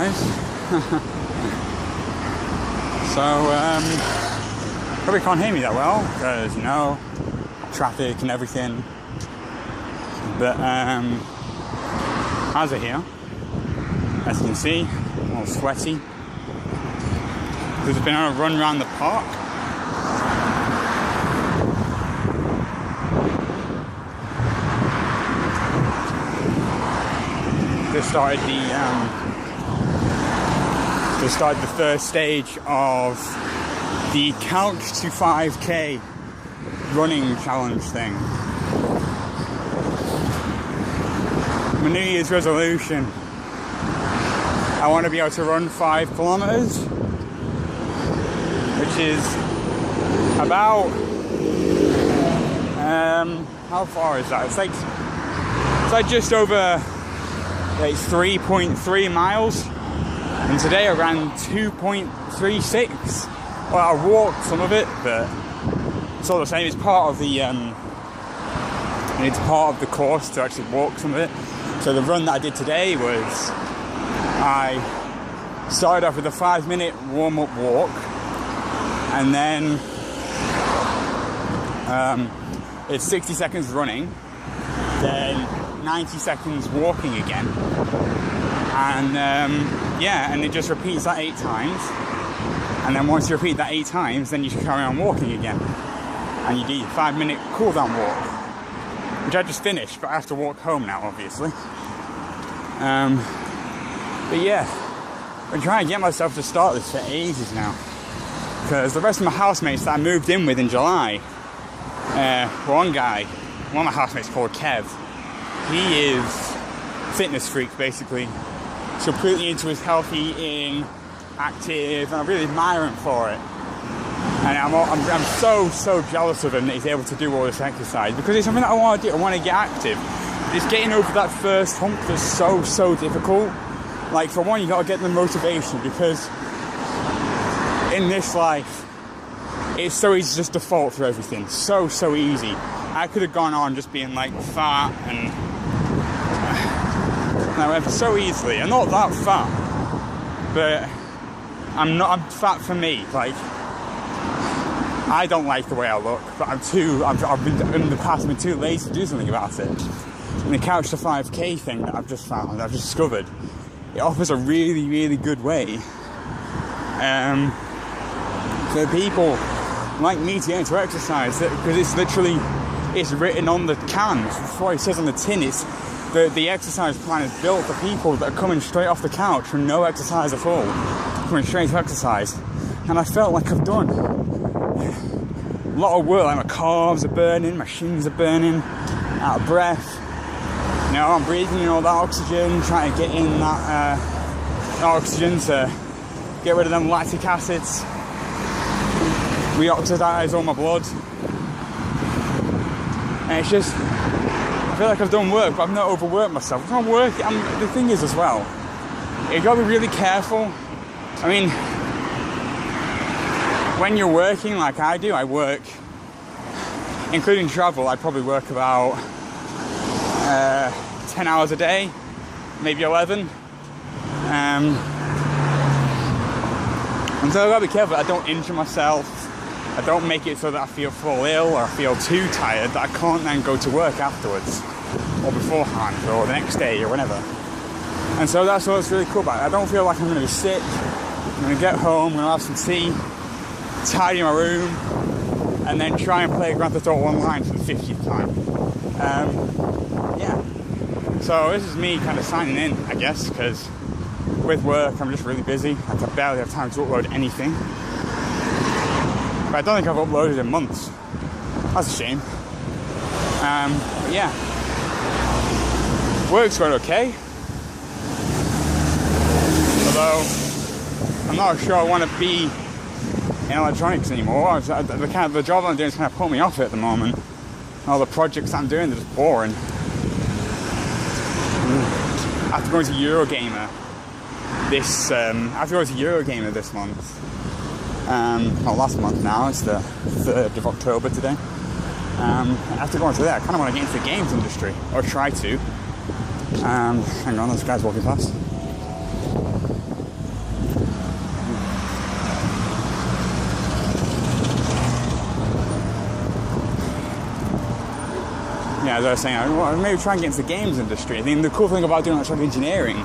guys. So, probably can't hear me that well because, you know, traffic and everything. But, how's it here? As you can see, I'm all sweaty. Because I've been on a run around the park. Just started the first stage of the Couch to 5K running challenge thing. My New Year's resolution. I want to be able to run 5 kilometers, which is about how far is that? It's like just over 3.3 miles, and today I ran 2.36. Well, I walked some of it, but it's all the same. It's part of the course to actually walk some of it. So the run that I did today was, I started off with a 5-minute warm-up walk, and then it's 60 seconds running, then 90 seconds walking again, and and it just repeats that 8 times, and then once you repeat that 8 times, then you can carry on walking again, and you do your 5-minute cool down walk, which I just finished, but I have to walk home now, obviously. But yeah, I've been trying to get myself to start this for ages now, because the rest of my housemates that I moved in with in July, one of my housemates called Kev, he is a fitness freak, basically. He's completely into his healthy eating, active, and I really admire him for it. And I'm so jealous of him that he's able to do all this exercise, because it's something that I want to do. I want to get active. It's getting over that first hump that's so difficult. Like, for one, you got to get the motivation, because in this life, it's so easy to just default for everything. So easy. I could have gone on just being like fat and whatever so easily. I'm not that fat, but I'm fat for me. Like, I don't like the way I look, but in the past been too lazy to do something about it. And the Couch to 5K thing that I've discovered, it offers a really good way for people like me to get into exercise, because it's written on the can. Before it says on the tin, it's the exercise plan is built for people that are coming straight off the couch from no exercise at all, coming straight to exercise. And I felt like I've done a lot of work. Like, my calves are burning, my shins are burning, out of breath. You know, I'm breathing in all that oxygen, trying to get in that oxygen to get rid of them lactic acids, reoxidize all my blood. And it's just, I feel like I've done work, but I've not overworked myself. The thing is as well, you've got to be really careful. I mean, when you're working like I do, I work, including travel, I probably work about 10 hours a day, maybe 11. And so I've got to be careful that I don't injure myself. I don't make it so that I feel full ill or I feel too tired that I can't then go to work afterwards or beforehand or the next day or whenever. And so that's what's really cool about it. I don't feel like I'm going to be sick. I'm going to get home, I'm going to have some tea, tidy my room, and then try and play Grand Theft Auto Online for the 50th time. So this is me kind of signing in, I guess, because with work I'm just really busy. Like, I barely have time to upload anything. But I don't think I've uploaded in months. That's a shame. But yeah. Work's going okay. Although, I'm not sure I want to be in electronics anymore. The job I'm doing is kind of putting me off it at the moment. All the projects I'm doing are just boring. After going to Eurogamer this month. Well, last month now, it's the 3rd of October today. After going to there, I kind of want to get into the games industry, or try to. Hang on, this guy's walking past. as I was saying, I maybe try and get into the games industry. I think the cool thing about doing electronic engineering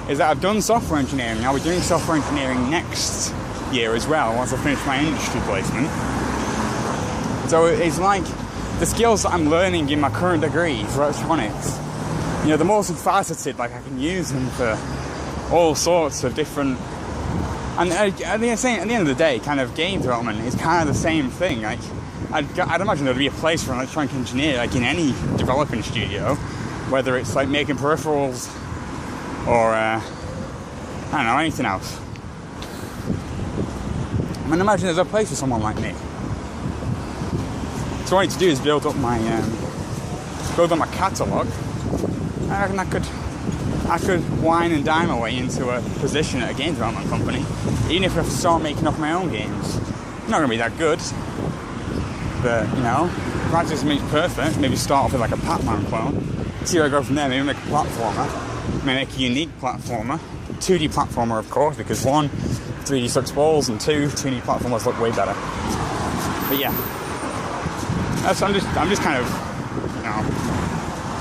is that I've done software engineering. I'll be doing software engineering next year as well, once I finish my industry placement. So it's like the skills that I'm learning in my current degree for electronics, you know, the multifaceted, like I can use them for all sorts of different. And at the end of the day, kind of game development is kind of the same thing. Like, I'd imagine there'd be a place for an electronic engineer, like in any developing studio, whether it's like making peripherals or I don't know, anything else. I mean, imagine there's a place for someone like me. So what I need to do is build up my catalogue. I reckon I could wine and dine my way into a position at a game development company, even if I have to start making up my own games. I'm not going to be that good, but you know, practice makes perfect. Maybe start off with like a Pac-Man clone, see where I go from there. Maybe make a platformer, maybe make a unique platformer, 2D platformer of course, because 1, 3D sucks balls, and 2, 2D platformers look way better. But yeah, I'm just kind of, you know,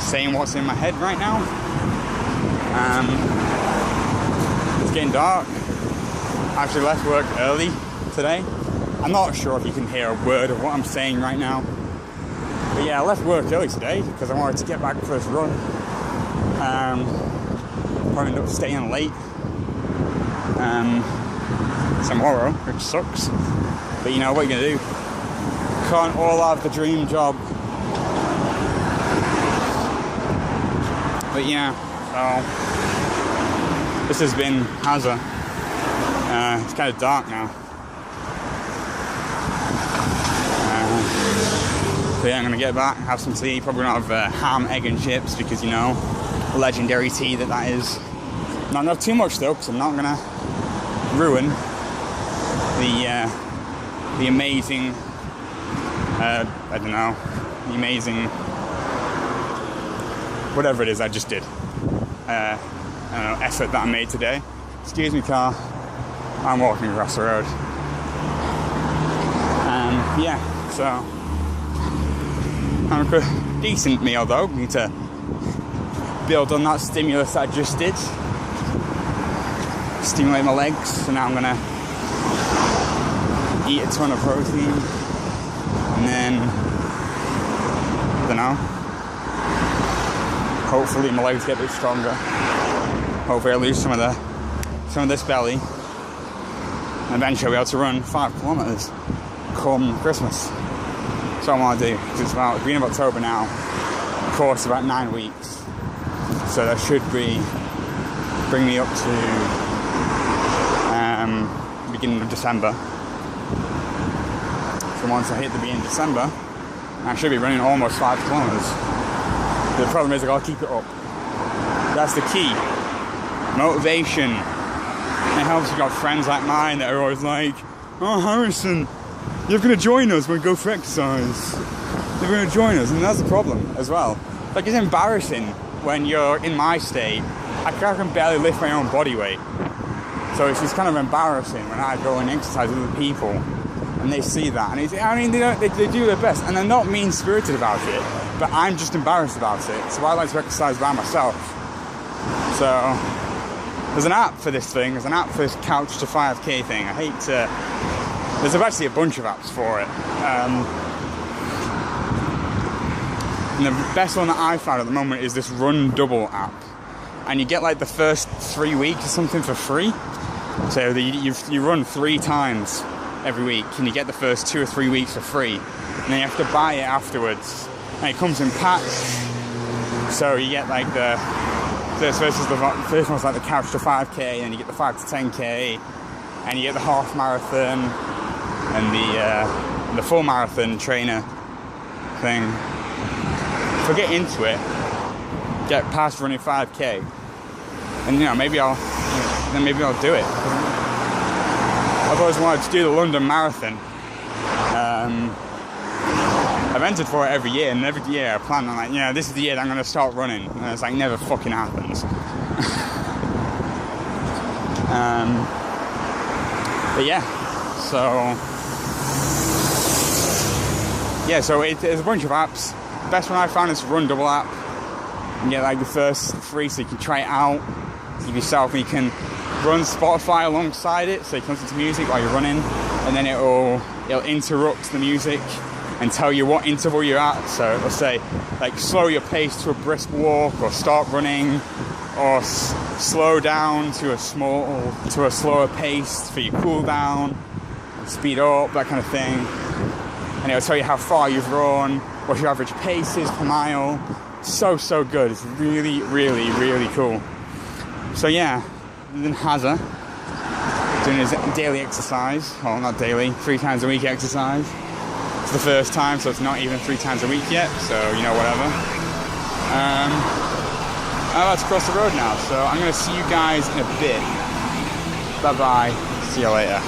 saying what's in my head right now. It's getting dark. I actually left work early today. I'm not sure if you can hear a word of what I'm saying right now. But yeah, I left work early today because I wanted to get back for this run. Probably end up staying late tomorrow, which sucks. But you know, what are you going to do? Can't all have the dream job. But yeah, so this has been Hazza. It's kind of dark now. So yeah, I'm gonna get back, have some tea. Probably gonna have ham, egg, and chips because you know, legendary tea that is. Not gonna have too much though, because I'm not gonna ruin the amazing. I don't know, the amazing. Whatever it is I just did. I don't know, effort that I made today. Excuse me, car. I'm walking across the road. Yeah, so I'm a decent meal though. Need to build on that stimulus I just did. Stimulate my legs. So now I'm gonna eat a ton of protein, and then I don't know. Hopefully my legs get a bit stronger. Hopefully I lose some of this belly. And eventually I'll be able to run 5 kilometers come Christmas. That's what I want to do. Because it's about the beginning of October now. Of course, about 9 weeks. So that should bring me up to beginning of December. So once I hit the beginning of December, I should be running almost 5 kilometers. The problem is I gotta keep it up. That's the key. Motivation. It helps you got friends like mine that are always like, oh Harrison, you're gonna join us when we go for exercise. You're gonna join us, and that's the problem as well. Like, it's embarrassing when you're in my state. I can barely lift my own body weight. So it's just kind of embarrassing when I go and exercise with other people and they see that. And they do their best, and they're not mean-spirited about it, but I'm just embarrassed about it. So I like to exercise by myself. So there's an app for this thing. There's an app for this Couch to 5K thing. There's actually a bunch of apps for it. And the best one that I found at the moment is this Run Double app. And you get like the first 3 weeks or something for free. So you run 3 times every week, and you get the first 2 or 3 weeks for free. And then you have to buy it afterwards. And it comes in packs. So you get like the first one's like the Couch to 5K, and then you get the 5 to 10K, and you get the half marathon and the full marathon trainer thing. If I get into it, get past running 5K, and you know, maybe I'll do it. I've always wanted to do the London Marathon. I've entered for it every year, and every year I plan on, like, you know, this is the year that I'm going to start running, and it's like never fucking happens. But yeah, so there's a bunch of apps. The best one I found is Run Double app. You can get like the first free, so you can try it out give yourself, and you can run Spotify alongside it, so you can listen to music while you're running, and then it'll interrupt the music and tell you what interval you're at. So it'll say like slow your pace to a brisk walk, or start running, or slow down to a slower pace for your cool down, speed up, that kind of thing. And it'll tell you how far you've run, what your average pace is per mile. So good. It's really, really, really cool. So yeah, then Hazza doing his daily exercise. Well, not daily, 3 times a week exercise. It's the first time, so it's not even 3 times a week yet, so you know, whatever. I'm about to cross the road now, so I'm going to see you guys in a bit. Bye bye, see you later.